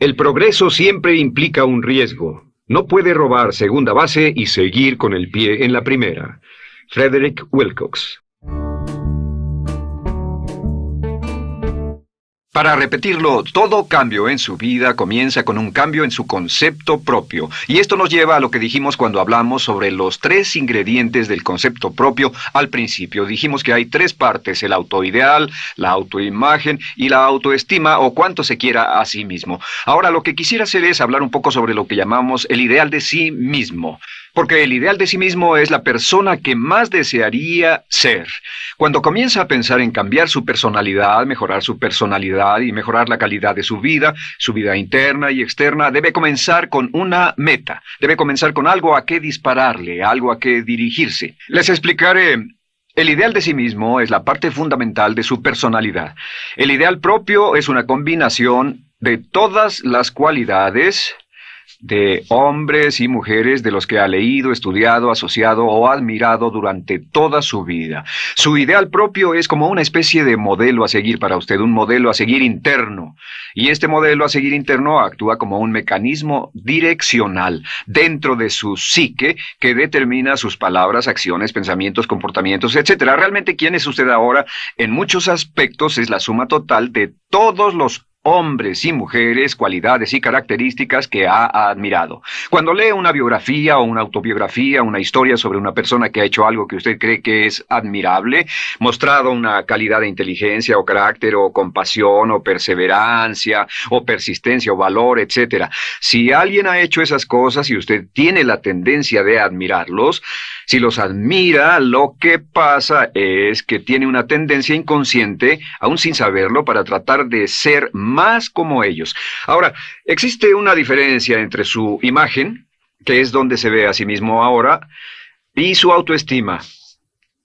El progreso siempre implica un riesgo. No puede robar segunda base y seguir con el pie en la primera. Frederick Wilcox. Para repetirlo, todo cambio en su vida comienza con un cambio en su concepto propio. Y esto nos lleva a lo que dijimos cuando hablamos sobre los 3 ingredientes del concepto propio al principio. Dijimos que hay 3 partes: el autoideal, la autoimagen y la autoestima, o cuánto se quiera a sí mismo. Ahora, lo que quisiera hacer es hablar un poco sobre lo que llamamos el ideal de sí mismo. Porque el ideal de sí mismo es la persona que más desearía ser. Cuando comienza a pensar en cambiar su personalidad, mejorar su personalidad y mejorar la calidad de su vida interna y externa, debe comenzar con una meta. Debe comenzar con algo a qué dispararle, algo a qué dirigirse. Les explicaré. El ideal de sí mismo es la parte fundamental de su personalidad. El ideal propio es una combinación de todas las cualidades de hombres y mujeres de los que ha leído, estudiado, asociado o admirado durante toda su vida. Su ideal propio es como una especie de modelo a seguir para usted, un modelo a seguir interno. Y este modelo a seguir interno actúa como un mecanismo direccional dentro de su psique que determina sus palabras, acciones, pensamientos, comportamientos, etc. Realmente, ¿quién es usted ahora? En muchos aspectos es la suma total de todos los hombres y mujeres, cualidades y características que ha admirado. Cuando lee una biografía o una autobiografía, una historia sobre una persona que ha hecho algo que usted cree que es admirable, mostrado una calidad de inteligencia o carácter o compasión o perseverancia o persistencia o valor, etc. Si alguien ha hecho esas cosas y usted tiene la tendencia de admirarlos, si los admira, lo que pasa es que tiene una tendencia inconsciente, aún sin saberlo, para tratar de ser más como ellos. Ahora, existe una diferencia entre su imagen, que es donde se ve a sí mismo ahora, y su autoestima,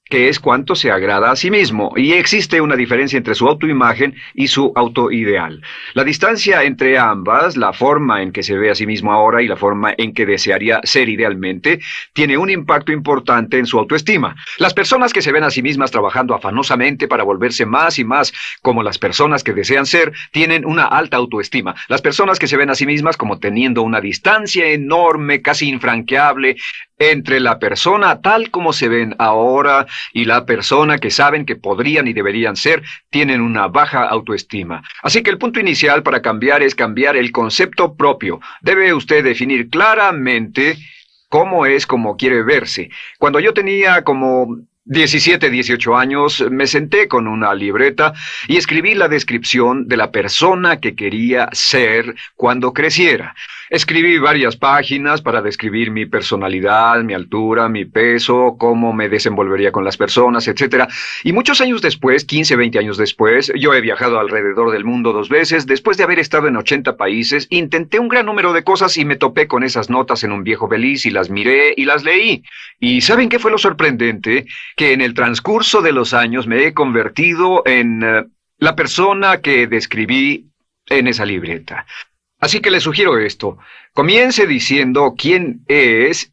que es cuánto se agrada a sí mismo, y existe una diferencia entre su autoimagen y su autoideal. La distancia entre ambas, la forma en que se ve a sí mismo ahora y la forma en que desearía ser idealmente, tiene un impacto importante en su autoestima. Las personas que se ven a sí mismas trabajando afanosamente para volverse más y más como las personas que desean ser, tienen una alta autoestima. Las personas que se ven a sí mismas como teniendo una distancia enorme, casi infranqueable, entre la persona tal como se ven ahora y la persona que saben que podrían y deberían ser, tienen una baja autoestima. Así que el punto inicial para cambiar es cambiar el concepto propio. Debe usted definir claramente cómo es como quiere verse. Cuando yo tenía como 17, 18 años, me senté con una libreta y escribí la descripción de la persona que quería ser cuando creciera. Escribí varias páginas para describir mi personalidad, mi altura, mi peso, cómo me desenvolvería con las personas, etc. Y muchos años después, 15, 20 años después, yo he viajado alrededor del mundo 2 veces. Después de haber estado en 80 países, intenté un gran número de cosas y me topé con esas notas en un viejo beliz y las miré y las leí. ¿Y saben qué fue lo sorprendente? Que en el transcurso de los años me he convertido en la persona que describí en esa libreta. Así que le sugiero esto: comience diciendo quién es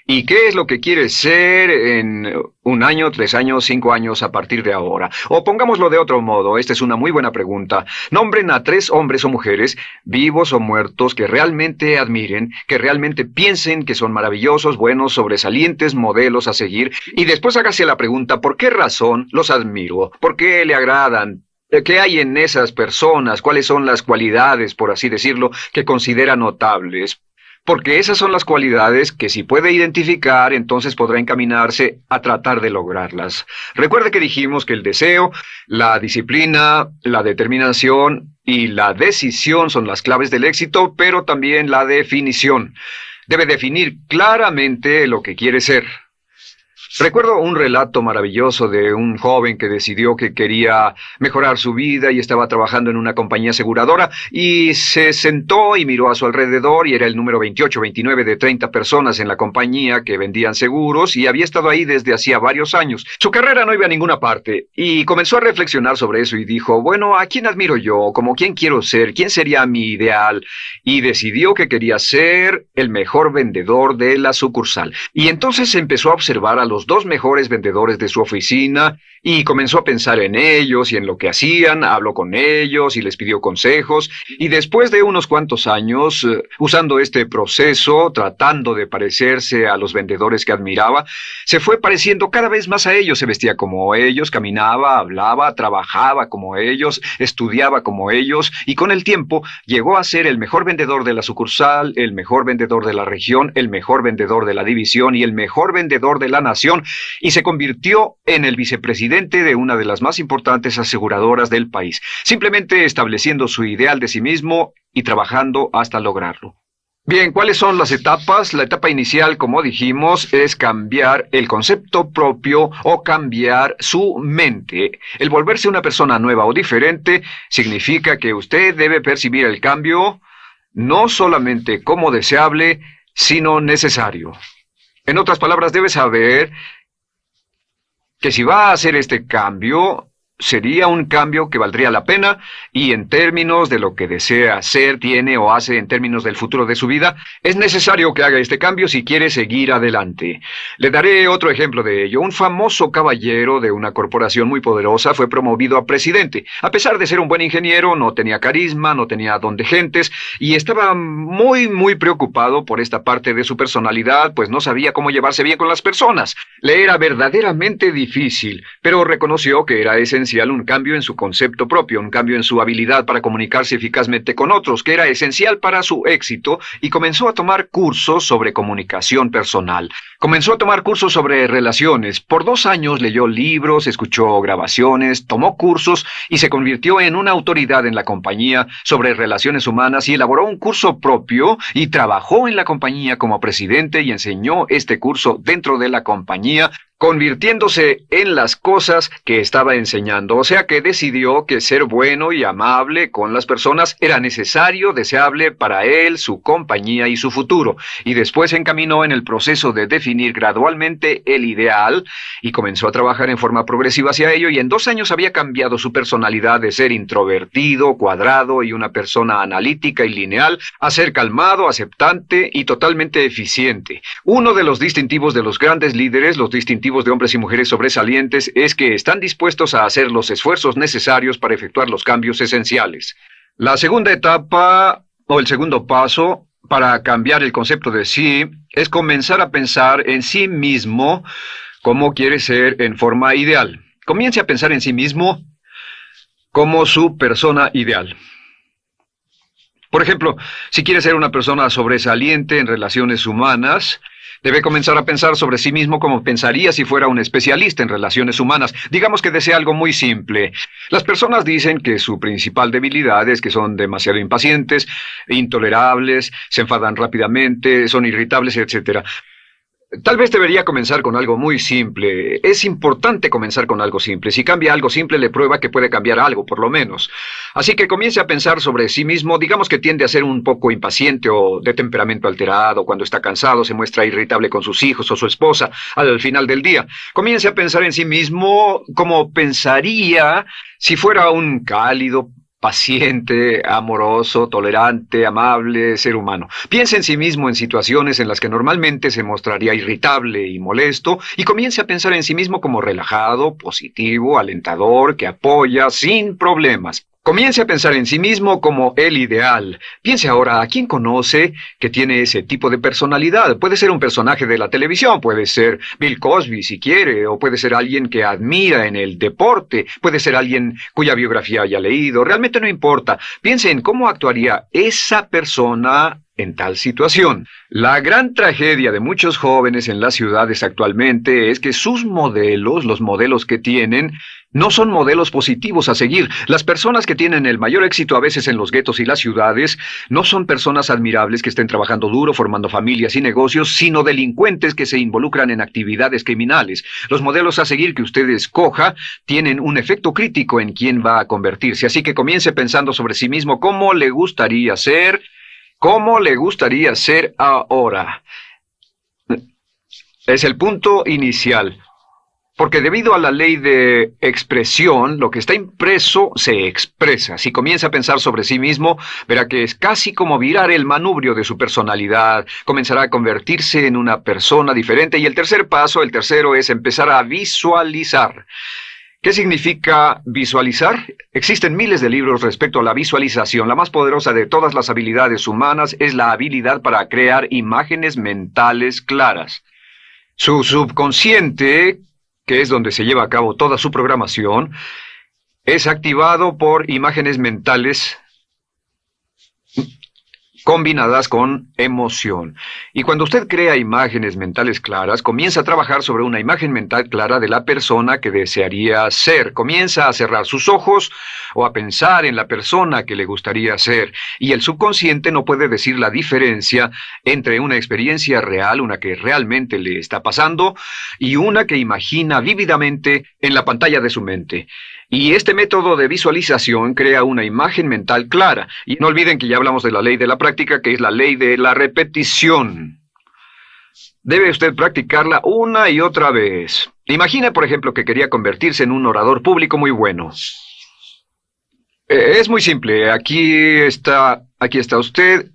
y qué es lo que quiere ser en 1 año, 3 años, 5 años a partir de ahora. O pongámoslo de otro modo, esta es una muy buena pregunta. Nombren a 3 hombres o mujeres, vivos o muertos, que realmente admiren, que realmente piensen que son maravillosos, buenos, sobresalientes, modelos a seguir, y después hágase la pregunta: ¿por qué razón los admiro? ¿Por qué le agradan? ¿Qué hay en esas personas? ¿Cuáles son las cualidades, por así decirlo, que considera notables? Porque esas son las cualidades que si puede identificar, entonces podrá encaminarse a tratar de lograrlas. Recuerde que dijimos que el deseo, la disciplina, la determinación y la decisión son las claves del éxito, pero también la definición. Debe definir claramente lo que quiere ser. Recuerdo un relato maravilloso de un joven que decidió que quería mejorar su vida y estaba trabajando en una compañía aseguradora y se sentó y miró a su alrededor y era el número 28, 29 de 30 personas en la compañía que vendían seguros y había estado ahí desde hacía varios años. Su carrera no iba a ninguna parte y comenzó a reflexionar sobre eso y dijo: bueno, ¿a quién admiro yo? ¿Cómo quién quiero ser? ¿Quién sería mi ideal? Y decidió que quería ser el mejor vendedor de la sucursal. Y entonces empezó a observar a los los dos mejores vendedores de su oficina y comenzó a pensar en ellos y en lo que hacían, habló con ellos y les pidió consejos, y después de unos cuantos años, usando este proceso, tratando de parecerse a los vendedores que admiraba, se fue pareciendo cada vez más a ellos, se vestía como ellos, caminaba, hablaba, trabajaba como ellos, estudiaba como ellos, y con el tiempo llegó a ser el mejor vendedor de la sucursal, el mejor vendedor de la región, el mejor vendedor de la división y el mejor vendedor de la nación, y se convirtió en el vicepresidente de una de las más importantes aseguradoras del país, simplemente estableciendo su ideal de sí mismo y trabajando hasta lograrlo. Bien, ¿cuáles son las etapas? La etapa inicial, como dijimos, es cambiar el concepto propio o cambiar su mente. El volverse una persona nueva o diferente significa que usted debe percibir el cambio no solamente como deseable, sino necesario. En otras palabras, debe saber que si va a hacer este cambio, sería un cambio que valdría la pena y en términos de lo que desea hacer, tiene o hace en términos del futuro de su vida, es necesario que haga este cambio si quiere seguir adelante. Le daré otro ejemplo de ello. Un famoso caballero de una corporación muy poderosa fue promovido a presidente. A pesar de ser un buen ingeniero, no tenía carisma, no tenía don de gentes y estaba muy preocupado por esta parte de su personalidad, pues no sabía cómo llevarse bien con las personas. Le era verdaderamente difícil, pero reconoció que era esencial un cambio en su concepto propio, un cambio en su habilidad para comunicarse eficazmente con otros, que era esencial para su éxito, y comenzó a tomar cursos sobre comunicación personal. Comenzó a tomar cursos sobre relaciones. Por 2 años leyó libros, escuchó grabaciones, tomó cursos y se convirtió en una autoridad en la compañía sobre relaciones humanas y elaboró un curso propio y trabajó en la compañía como presidente y enseñó este curso dentro de la compañía, convirtiéndose en las cosas que estaba enseñando. O sea que decidió que ser bueno y amable con las personas era necesario, deseable para él, su compañía y su futuro. Y después se encaminó en el proceso de definir gradualmente el ideal y comenzó a trabajar en forma progresiva hacia ello, y en 2 años había cambiado su personalidad de ser introvertido, cuadrado y una persona analítica y lineal a ser calmado, aceptante y totalmente eficiente. Uno de los distintivos de los grandes líderes, los distintivos de hombres y mujeres sobresalientes, es que están dispuestos a hacer los esfuerzos necesarios para efectuar los cambios esenciales. La segunda etapa, o el segundo paso, para cambiar el concepto de sí, es comenzar a pensar en sí mismo como quiere ser en forma ideal. Comience a pensar en sí mismo como su persona ideal. Por ejemplo, si quiere ser una persona sobresaliente en relaciones humanas, debe comenzar a pensar sobre sí mismo como pensaría si fuera un especialista en relaciones humanas. Digamos que desea algo muy simple. Las personas dicen que su principal debilidad es que son demasiado impacientes, intolerables, se enfadan rápidamente, son irritables, etc. Tal vez debería comenzar con algo muy simple. Es importante comenzar con algo simple. Si cambia algo simple, le prueba que puede cambiar algo, por lo menos. Así que comience a pensar sobre sí mismo. Digamos que tiende a ser un poco impaciente o de temperamento alterado. Cuando está cansado, se muestra irritable con sus hijos o su esposa al final del día. Comience a pensar en sí mismo como pensaría si fuera un cálido, paciente, amoroso, tolerante, amable ser humano. Piense en sí mismo en situaciones en las que normalmente se mostraría irritable y molesto, y comience a pensar en sí mismo como relajado, positivo, alentador, que apoya sin problemas. Comience a pensar en sí mismo como el ideal. Piense ahora a quién conoce que tiene ese tipo de personalidad. Puede ser un personaje de la televisión, puede ser Bill Cosby si quiere, o puede ser alguien que admira en el deporte, puede ser alguien cuya biografía haya leído. Realmente no importa. Piense en cómo actuaría esa persona en tal situación. La gran tragedia de muchos jóvenes en las ciudades actualmente es que sus modelos, los modelos que tienen, no son modelos positivos a seguir. Las personas que tienen el mayor éxito a veces en los guetos y las ciudades no son personas admirables que estén trabajando duro, formando familias y negocios, sino delincuentes que se involucran en actividades criminales. Los modelos a seguir que usted escoja tienen un efecto crítico en quién va a convertirse. Así que comience pensando sobre sí mismo cómo le gustaría ser. ¿Cómo le gustaría ser ahora? Es el punto inicial. Porque debido a la ley de expresión, lo que está impreso se expresa. Si comienza a pensar sobre sí mismo, verá que es casi como virar el manubrio de su personalidad. Comenzará a convertirse en una persona diferente. Y el tercer paso, el tercero, es empezar a visualizar. ¿Qué significa visualizar? Existen miles de libros respecto a la visualización. La más poderosa de todas las habilidades humanas es la habilidad para crear imágenes mentales claras. Su subconsciente, que es donde se lleva a cabo toda su programación, es activado por imágenes mentales combinadas con emoción. Y cuando usted crea imágenes mentales claras, comienza a trabajar sobre una imagen mental clara de la persona que desearía ser. Comienza a cerrar sus ojos o a pensar en la persona que le gustaría ser. Y el subconsciente no puede decir la diferencia entre una experiencia real, una que realmente le está pasando, y una que imagina vívidamente en la pantalla de su mente. Y este método de visualización crea una imagen mental clara. Y no olviden que ya hablamos de la ley de la práctica, que es la ley de la repetición. Debe usted practicarla una y otra vez. Imagine, por ejemplo, que quería convertirse en un orador público muy bueno. Es muy simple. Aquí está usted.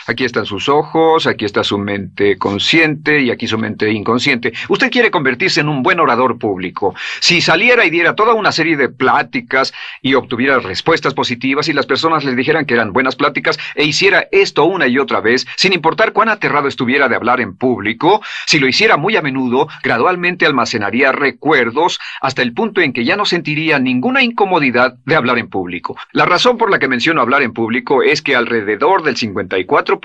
Aquí están sus ojos, aquí está su mente consciente y aquí su mente inconsciente. Usted quiere convertirse en un buen orador público. Si saliera y diera toda una serie de pláticas y obtuviera respuestas positivas y las personas le dijeran que eran buenas pláticas e hiciera esto una y otra vez, sin importar cuán aterrado estuviera de hablar en público, si lo hiciera muy a menudo, gradualmente almacenaría recuerdos hasta el punto en que ya no sentiría ninguna incomodidad de hablar en público. La razón por la que menciono hablar en público es que alrededor del 54%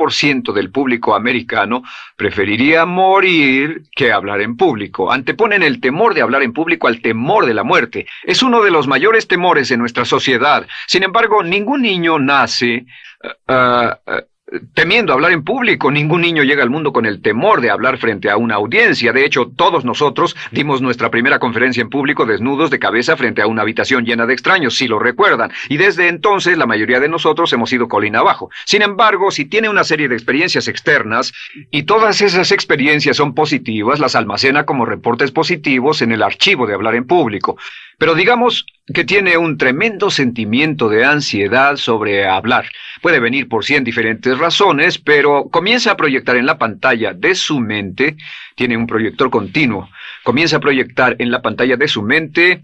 del público americano preferiría morir que hablar en público. Anteponen el temor de hablar en público al temor de la muerte. Es uno de los mayores temores en nuestra sociedad. Sin embargo, ningún niño nace temiendo hablar en público. Ningún niño llega al mundo con el temor de hablar frente a una audiencia. De hecho, todos nosotros dimos nuestra primera conferencia en público desnudos de cabeza frente a una habitación llena de extraños, si lo recuerdan. Y desde entonces, la mayoría de nosotros hemos ido colina abajo. Sin embargo, si tiene una serie de experiencias externas, y todas esas experiencias son positivas, las almacena como reportes positivos en el archivo de hablar en público. Pero digamos que tiene un tremendo sentimiento de ansiedad sobre hablar. Puede venir por 100 diferentes razones, pero comienza a proyectar en la pantalla de su mente, tiene un proyector continuo, comienza a proyectar en la pantalla de su mente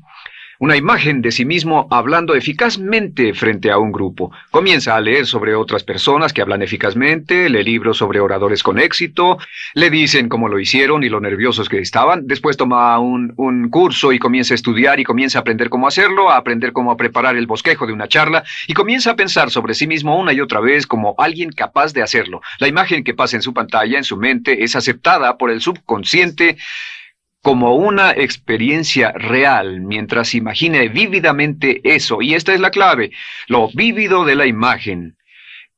una imagen de sí mismo hablando eficazmente frente a un grupo. Comienza a leer sobre otras personas que hablan eficazmente, lee libros sobre oradores con éxito, le dicen cómo lo hicieron y lo nerviosos que estaban. Después toma un curso y comienza a estudiar y comienza a aprender cómo hacerlo, a aprender cómo preparar el bosquejo de una charla y comienza a pensar sobre sí mismo una y otra vez como alguien capaz de hacerlo. La imagen que pasa en su pantalla, en su mente, es aceptada por el subconsciente como una experiencia real, mientras imagine vívidamente eso. Y esta es la clave, lo vívido de la imagen.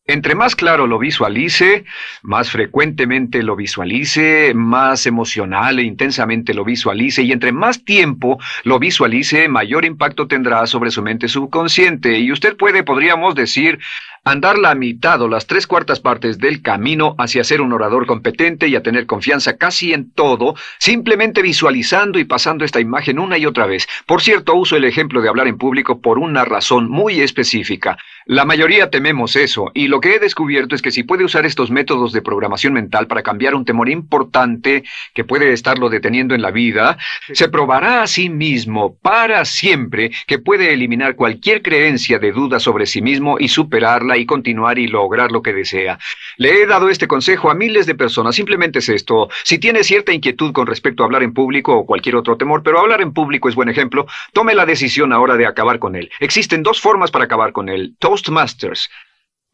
Entre más claro lo visualice, más frecuentemente lo visualice, más emocional e intensamente lo visualice, y entre más tiempo lo visualice, mayor impacto tendrá sobre su mente subconsciente. Y usted podríamos decir, andar la mitad o las 3/4 partes del camino hacia ser un orador competente y a tener confianza casi en todo, simplemente visualizando y pasando esta imagen una y otra vez. Por cierto, uso el ejemplo de hablar en público por una razón muy específica. La mayoría tememos eso, y lo que he descubierto es que si puede usar estos métodos de programación mental para cambiar un temor importante que puede estarlo deteniendo en la vida, se probará a sí mismo para siempre que puede eliminar cualquier creencia de duda sobre sí mismo y superarla y continuar y lograr lo que desea. Le he dado este consejo a miles de personas. Simplemente es esto: si tiene cierta inquietud con respecto a hablar en público o cualquier otro temor, pero hablar en público es buen ejemplo, tome la decisión ahora de acabar con él. Existen 2 formas para acabar con él. Toastmasters.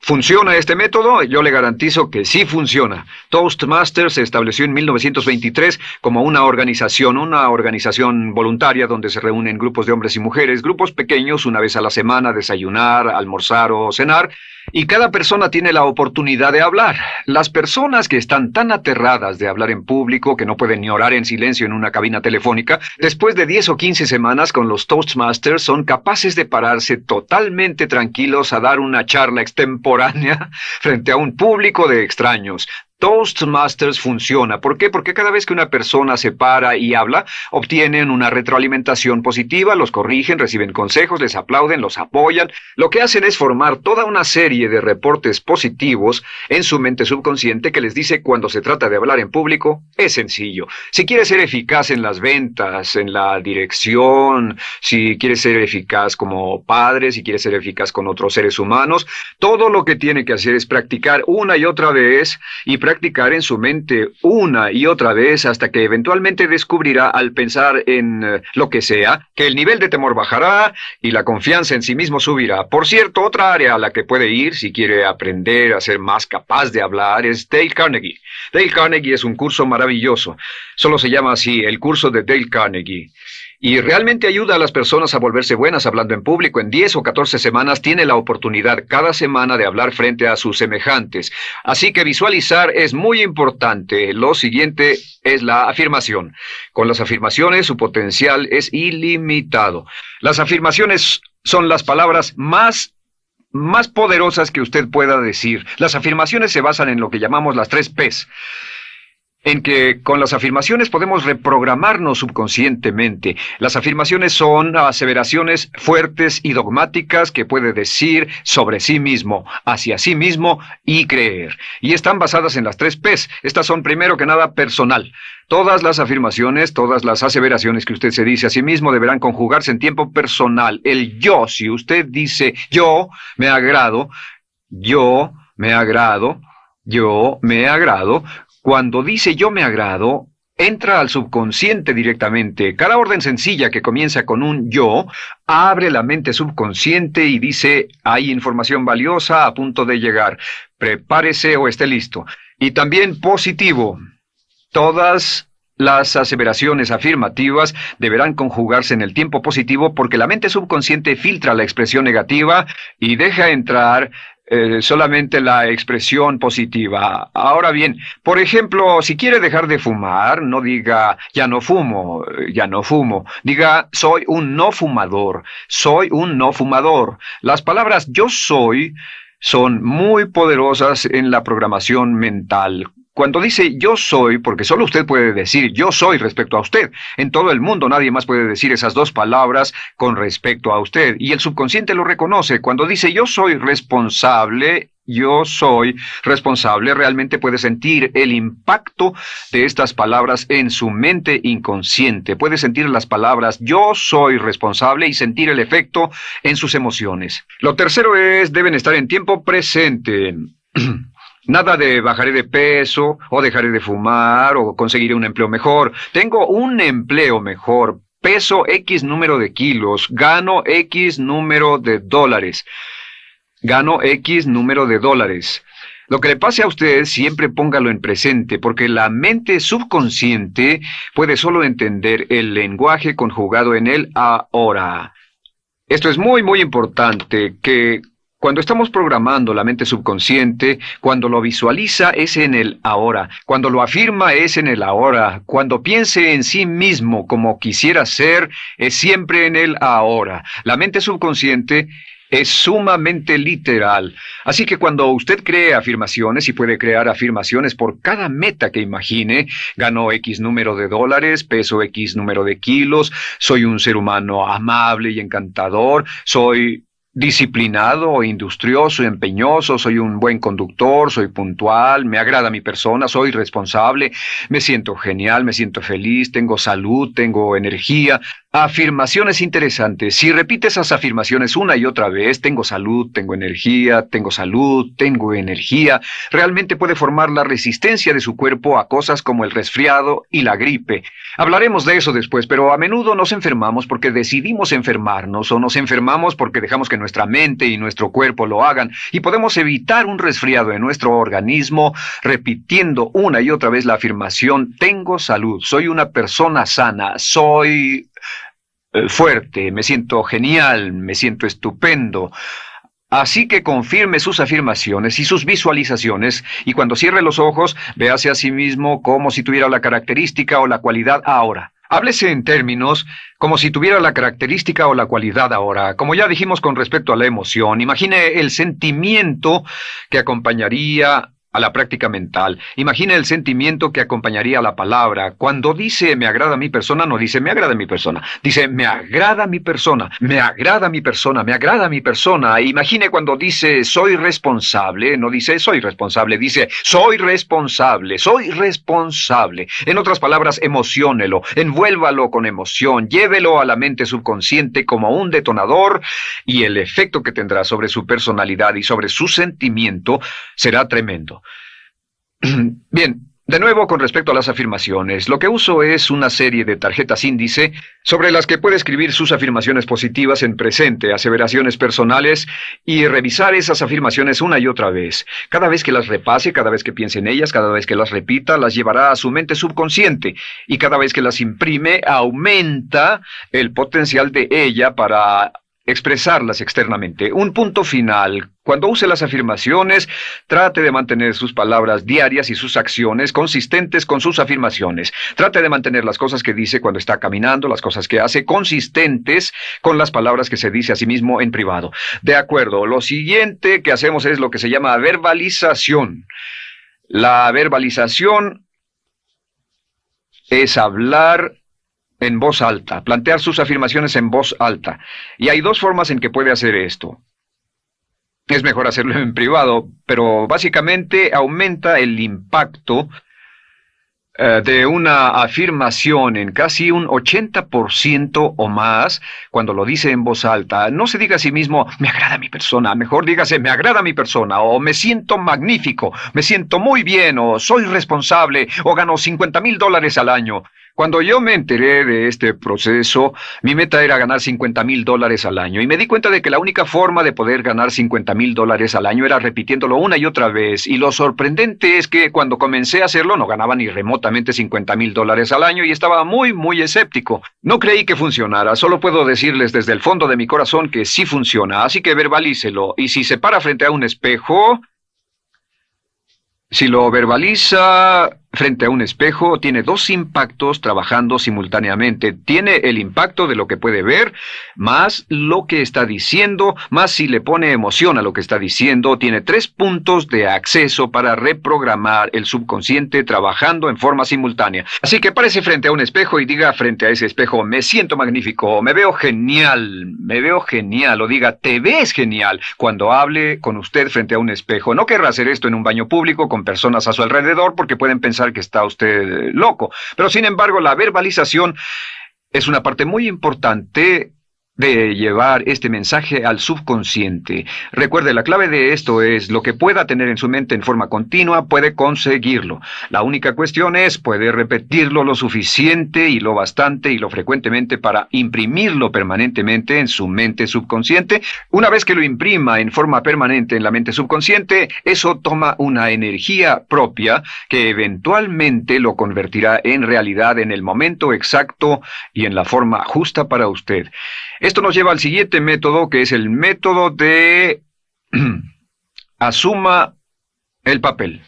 ¿Funciona este método? Yo le garantizo que sí funciona. Toastmasters se estableció en 1923 como una organización voluntaria donde se reúnen grupos de hombres y mujeres, grupos pequeños, una vez a la semana, desayunar, almorzar o cenar, y cada persona tiene la oportunidad de hablar. Las personas que están tan aterradas de hablar en público que no pueden ni orar en silencio en una cabina telefónica, después de 10 o 15 semanas con los Toastmasters son capaces de pararse totalmente tranquilos a dar una charla extemporánea frente a un público de extraños. Toastmasters funciona. ¿Por qué? Porque cada vez que una persona se para y habla, obtienen una retroalimentación positiva, los corrigen, reciben consejos, les aplauden, los apoyan. Lo que hacen es formar toda una serie de reportes positivos en su mente subconsciente que les dice cuando se trata de hablar en público, es sencillo. Si quieres ser eficaz en las ventas, en la dirección, si quieres ser eficaz como padre, si quieres ser eficaz con otros seres humanos, todo lo que tiene que hacer es practicar una y otra vez y practicar en su mente una y otra vez hasta que eventualmente descubrirá al pensar en lo que sea, que el nivel de temor bajará y la confianza en sí mismo subirá. Por cierto, otra área a la que puede ir si quiere aprender a ser más capaz de hablar es Dale Carnegie. Dale Carnegie es un curso maravilloso. Solo se llama así, el curso de Dale Carnegie. Y realmente ayuda a las personas a volverse buenas hablando en público. En 10 o 14 semanas tiene la oportunidad cada semana de hablar frente a sus semejantes. Así que visualizar es muy importante. Lo siguiente es la afirmación. Con las afirmaciones su potencial es ilimitado. Las afirmaciones son las palabras más poderosas que usted pueda decir. Las afirmaciones se basan en lo que llamamos las 3 Ps. En que con las afirmaciones podemos reprogramarnos subconscientemente. Las afirmaciones son aseveraciones fuertes y dogmáticas que puede decir sobre sí mismo, hacia sí mismo y creer. Y están basadas en las 3 Ps. Estas son primero que nada personal. Todas las afirmaciones, todas las aseveraciones que usted se dice a sí mismo deberán conjugarse en tiempo personal. El yo, si usted dice yo me agrado, yo me agrado, yo me agrado. Cuando dice yo me agrado, entra al subconsciente directamente. Cada orden sencilla que comienza con un yo, abre la mente subconsciente y dice, hay información valiosa a punto de llegar. Prepárese o esté listo. Y también positivo. Todas las aseveraciones afirmativas deberán conjugarse en el tiempo positivo porque la mente subconsciente filtra la expresión negativa y deja entrar solamente la expresión positiva. Ahora bien, por ejemplo, si quiere dejar de fumar, no diga ya no fumo, ya no fumo. Diga soy un no fumador, soy un no fumador. Las palabras yo soy son muy poderosas en la programación mental. Cuando dice yo soy, porque solo usted puede decir yo soy respecto a usted. En todo el mundo nadie más puede decir esas 2 palabras con respecto a usted. Y el subconsciente lo reconoce. Cuando dice yo soy responsable, realmente puede sentir el impacto de estas palabras en su mente inconsciente. Puede sentir las palabras yo soy responsable y sentir el efecto en sus emociones. Lo tercero es, deben estar en tiempo presente. Nada de bajaré de peso, o dejaré de fumar, o conseguiré un empleo mejor. Tengo un empleo mejor. Peso X número de kilos. Gano X número de dólares. Gano X número de dólares. Lo que le pase a usted, siempre póngalo en presente, porque la mente subconsciente puede solo entender el lenguaje conjugado en el ahora. Esto es muy, muy importante, que cuando estamos programando la mente subconsciente, cuando lo visualiza es en el ahora, cuando lo afirma es en el ahora, cuando piense en sí mismo como quisiera ser, es siempre en el ahora. La mente subconsciente es sumamente literal. Así que cuando usted cree afirmaciones, y puede crear afirmaciones por cada meta que imagine, gano X número de dólares, peso X número de kilos, soy un ser humano amable y encantador, soy disciplinado, industrioso, empeñoso, soy un buen conductor, soy puntual, me agrada mi persona, soy responsable, me siento genial, me siento feliz, tengo salud, tengo energía. Afirmaciones interesantes. Si repite esas afirmaciones una y otra vez, tengo salud, tengo energía, tengo salud, tengo energía, realmente puede formar la resistencia de su cuerpo a cosas como el resfriado y la gripe. Hablaremos de eso después, pero a menudo nos enfermamos porque decidimos enfermarnos o nos enfermamos porque dejamos que nuestra mente y nuestro cuerpo lo hagan, y podemos evitar un resfriado en nuestro organismo repitiendo una y otra vez la afirmación tengo salud, soy una persona sana, soy fuerte, me siento genial, me siento estupendo. Así que confirme sus afirmaciones y sus visualizaciones, y cuando cierre los ojos, véase a sí mismo como si tuviera la característica o la cualidad ahora. Háblese en términos como si tuviera la característica o la cualidad ahora. Como ya dijimos con respecto a la emoción, imagine el sentimiento que acompañaría a la práctica mental. Imagina el sentimiento que acompañaría a la palabra. Cuando dice me agrada mi persona, no dice me agrada mi persona. Dice me agrada mi persona, me agrada mi persona, me agrada mi persona. Imagine cuando dice soy responsable, no dice soy responsable, dice soy responsable, soy responsable. En otras palabras, emociónelo, envuélvalo con emoción, llévelo a la mente subconsciente como un detonador y el efecto que tendrá sobre su personalidad y sobre su sentimiento será tremendo. Bien, de nuevo con respecto a las afirmaciones, lo que uso es una serie de tarjetas índice sobre las que puede escribir sus afirmaciones positivas en presente, aseveraciones personales y revisar esas afirmaciones una y otra vez. Cada vez que las repase, cada vez que piense en ellas, cada vez que las repita, las llevará a su mente subconsciente y cada vez que las imprime, aumenta el potencial de ella para expresarlas externamente. Un punto final. Cuando use las afirmaciones, trate de mantener sus palabras diarias y sus acciones consistentes con sus afirmaciones. Trate de mantener las cosas que dice cuando está caminando, las cosas que hace, consistentes con las palabras que se dice a sí mismo en privado. De acuerdo, lo siguiente que hacemos es lo que se llama verbalización. La verbalización es hablar en voz alta, plantear sus afirmaciones en voz alta. Y hay dos formas en que puede hacer esto. Es mejor hacerlo en privado, pero básicamente aumenta el impacto de una afirmación en casi un 80% o más cuando lo dice en voz alta. No se diga a sí mismo, me agrada mi persona, mejor dígase, me agrada mi persona, o me siento magnífico, me siento muy bien, o soy responsable, o gano $50,000 al año. Cuando yo me enteré de este proceso, mi meta era ganar $50,000 al año y me di cuenta de que la única forma de poder ganar $50,000 al año era repitiéndolo una y otra vez. Y lo sorprendente es que cuando comencé a hacerlo no ganaba ni remotamente $50,000 al año y estaba muy escéptico. No creí que funcionara, solo puedo decirles desde el fondo de mi corazón que sí funciona, así que verbalícelo. Y si se para frente a un espejo, si lo verbaliza frente a un espejo, tiene dos impactos trabajando simultáneamente. Tiene el impacto de lo que puede ver, más lo que está diciendo, más si le pone emoción a lo que está diciendo. Tiene 3 puntos de acceso para reprogramar el subconsciente trabajando en forma simultánea. Así que párese frente a un espejo y diga frente a ese espejo, me siento magnífico, me veo genial, o diga, te ves genial, cuando hable con usted frente a un espejo. No querrá hacer esto en un baño público con personas a su alrededor porque pueden pensar que está usted loco. Pero sin embargo, la verbalización es una parte muy importante de llevar este mensaje al subconsciente. Recuerde, la clave de esto es lo que pueda tener en su mente en forma continua, puede conseguirlo. La única cuestión es, puede repetirlo lo suficiente y lo bastante y lo frecuentemente para imprimirlo permanentemente en su mente subconsciente. Una vez que lo imprima en forma permanente en la mente subconsciente, eso toma una energía propia que eventualmente lo convertirá en realidad en el momento exacto y en la forma justa para usted. Esto nos lleva al siguiente método, que es el método de asuma el papel.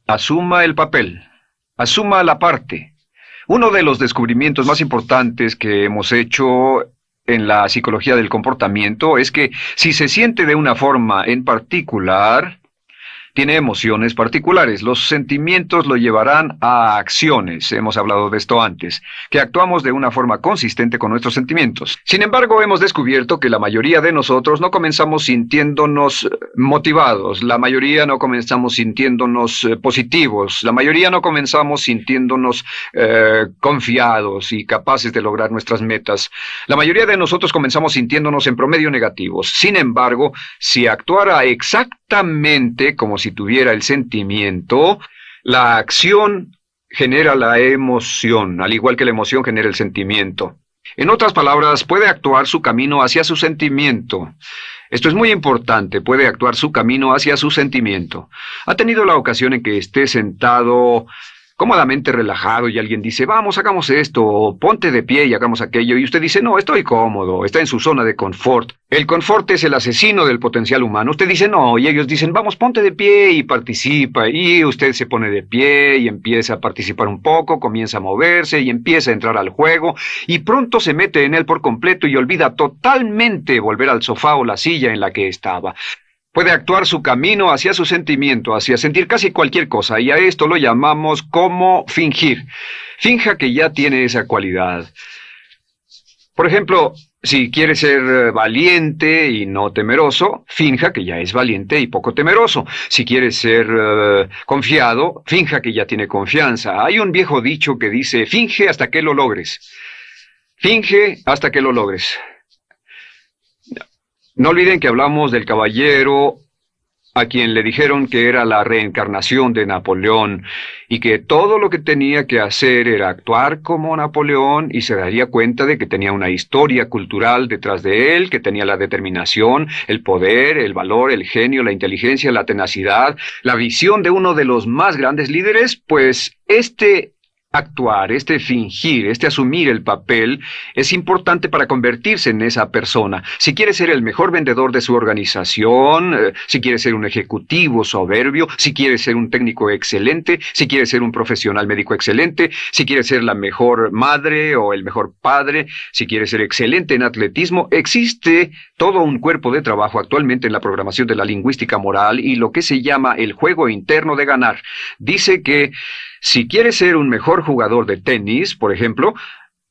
Asuma el papel. Asuma la parte. Uno de los descubrimientos más importantes que hemos hecho en la psicología del comportamiento es que si se siente de una forma en particular, tiene emociones particulares. Los sentimientos lo llevarán a acciones, hemos hablado de esto antes, que actuamos de una forma consistente con nuestros sentimientos. Sin embargo, hemos descubierto que la mayoría de nosotros no comenzamos sintiéndonos motivados, la mayoría no comenzamos sintiéndonos positivos, la mayoría no comenzamos sintiéndonos confiados y capaces de lograr nuestras metas. La mayoría de nosotros comenzamos sintiéndonos en promedio negativos. Sin embargo, si actuara exactamente como si tuviera el sentimiento, la acción genera la emoción, al igual que la emoción genera el sentimiento. En otras palabras, puede actuar su camino hacia su sentimiento. Esto es muy importante, puede actuar su camino hacia su sentimiento. ¿Ha tenido la ocasión en que esté sentado cómodamente relajado y alguien dice, vamos, hagamos esto, o ponte de pie y hagamos aquello, y usted dice, no, estoy cómodo, está en su zona de confort? El confort es el asesino del potencial humano. Usted dice, no, y ellos dicen, vamos, ponte de pie y participa, y usted se pone de pie y empieza a participar un poco, comienza a moverse y empieza a entrar al juego, y pronto se mete en él por completo y olvida totalmente volver al sofá o la silla en la que estaba. Puede actuar su camino hacia su sentimiento, hacia sentir casi cualquier cosa, y a esto lo llamamos como fingir. Finja que ya tiene esa cualidad. Por ejemplo, si quiere ser valiente y no temeroso, finja que ya es valiente y poco temeroso. Si quiere ser confiado, finja que ya tiene confianza. Hay un viejo dicho que dice, finge hasta que lo logres. Finge hasta que lo logres. No olviden que hablamos del caballero a quien le dijeron que era la reencarnación de Napoleón y que todo lo que tenía que hacer era actuar como Napoleón y se daría cuenta de que tenía una historia cultural detrás de él, que tenía la determinación, el poder, el valor, el genio, la inteligencia, la tenacidad, la visión de uno de los más grandes líderes. Pues actuar, fingir, asumir el papel es importante para convertirse en esa persona. Si quiere ser el mejor vendedor de su organización, si quiere ser un ejecutivo soberbio, si quiere ser un técnico excelente, si quiere ser un profesional médico excelente, si quiere ser la mejor madre o el mejor padre, si quiere ser excelente en atletismo, existe todo un cuerpo de trabajo actualmente en la programación de la lingüística moral y lo que se llama el juego interno de ganar. Dice que si quiere ser un mejor jugador de tenis, por ejemplo,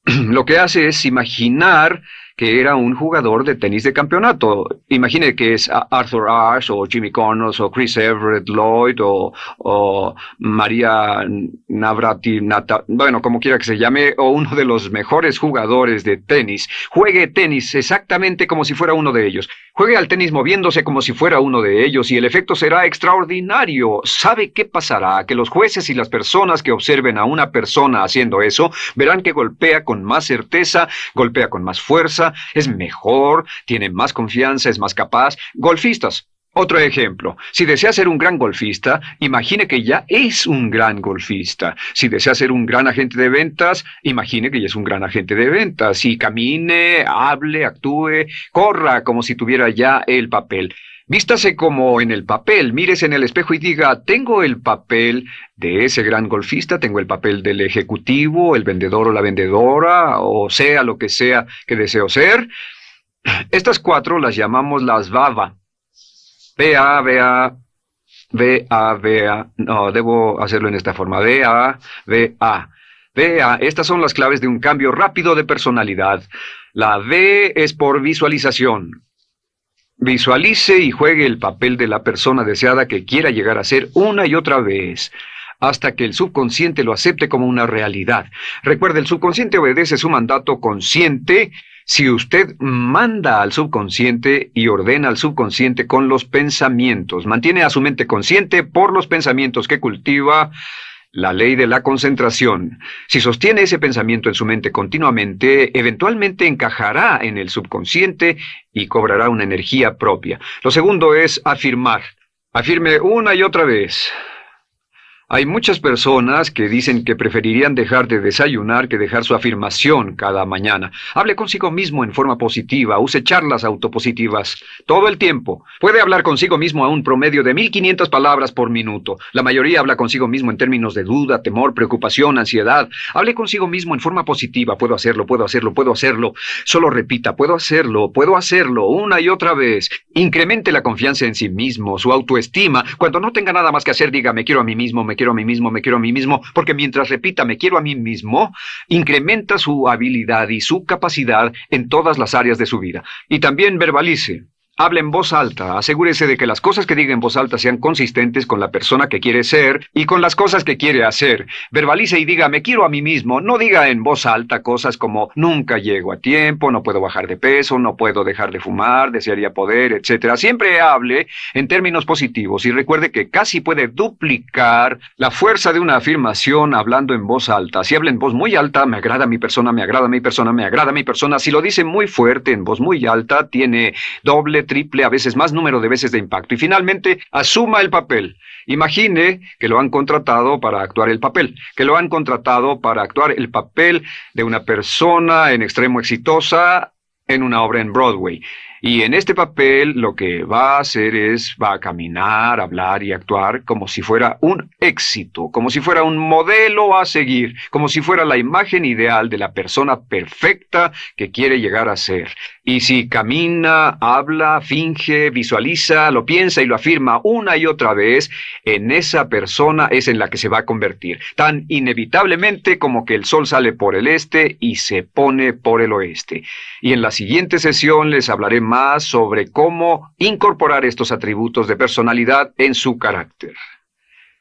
lo que hace es imaginar que era un jugador de tenis de campeonato. Imagine que es Arthur Ashe, o Jimmy Connors, o Chris Everett Lloyd, o María Navratilova, bueno, como quiera que se llame, o uno de los mejores jugadores de tenis. Juegue tenis exactamente como si fuera uno de ellos. Juegue al tenis moviéndose como si fuera uno de ellos y el efecto será extraordinario. ¿Sabe qué pasará? Que los jueces y las personas que observen a una persona haciendo eso verán que golpea con más certeza, golpea con más fuerza, es mejor, tiene más confianza, es más capaz. Golfistas. Otro ejemplo, si desea ser un gran golfista, imagine que ya es un gran golfista. Si desea ser un gran agente de ventas, imagine que ya es un gran agente de ventas. Y camine, hable, actúe, corra como si tuviera ya el papel. Vístase como en el papel, mírese en el espejo y diga, tengo el papel de ese gran golfista, tengo el papel del ejecutivo, el vendedor o la vendedora, o sea lo que sea que deseo ser. Estas 4 las llamamos las VAVA. No, debo hacerlo en esta forma. Estas son las claves de un cambio rápido de personalidad. La V es por visualización. Visualice y juegue el papel de la persona deseada que quiera llegar a ser una y otra vez, hasta que el subconsciente lo acepte como una realidad. Recuerde, el subconsciente obedece su mandato consciente. Si usted manda al subconsciente y ordena al subconsciente con los pensamientos, mantiene a su mente consciente por los pensamientos que cultiva, la ley de la concentración. Si sostiene ese pensamiento en su mente continuamente, eventualmente encajará en el subconsciente y cobrará una energía propia. Lo segundo es afirmar. Afirme una y otra vez. Hay muchas personas que dicen que preferirían dejar de desayunar que dejar su afirmación cada mañana. Hable consigo mismo en forma positiva, use charlas autopositivas todo el tiempo. Puede hablar consigo mismo a un promedio de 1500 palabras por minuto. La mayoría habla consigo mismo en términos de duda, temor, preocupación, ansiedad. Hable consigo mismo en forma positiva. Puedo hacerlo, puedo hacerlo, puedo hacerlo. Solo repita, puedo hacerlo, una y otra vez. Incremente la confianza en sí mismo, su autoestima. Cuando no tenga nada más que hacer, diga, me quiero a mí mismo, me quiero a mí mismo, me quiero a mí mismo, porque mientras repita, me quiero a mí mismo, incrementa su habilidad y su capacidad en todas las áreas de su vida. Y también verbalice. Hable en voz alta, asegúrese de que las cosas que diga en voz alta sean consistentes con la persona que quiere ser y con las cosas que quiere hacer. Verbalice y diga, me quiero a mí mismo. No diga en voz alta cosas como, nunca llego a tiempo, no puedo bajar de peso, no puedo dejar de fumar, desearía poder, etc. Siempre hable en términos positivos y recuerde que casi puede duplicar la fuerza de una afirmación hablando en voz alta. Si habla en voz muy alta, me agrada mi persona, me agrada mi persona, me agrada mi persona. Si lo dice muy fuerte, en voz muy alta, tiene doble, triple, a veces más número de veces de impacto. Y finalmente, asuma el papel. Imagine que lo han contratado para actuar el papel, de una persona en extremo exitosa en una obra en Broadway. Y en este papel lo que va a hacer va a caminar, hablar y actuar como si fuera un éxito, como si fuera un modelo a seguir, como si fuera la imagen ideal de la persona perfecta que quiere llegar a ser. Y si camina, habla, finge, visualiza, lo piensa y lo afirma una y otra vez, en esa persona es en la que se va a convertir, tan inevitablemente como que el sol sale por el este y se pone por el oeste. Y en la siguiente sesión les hablaré más sobre cómo incorporar estos atributos de personalidad en su carácter.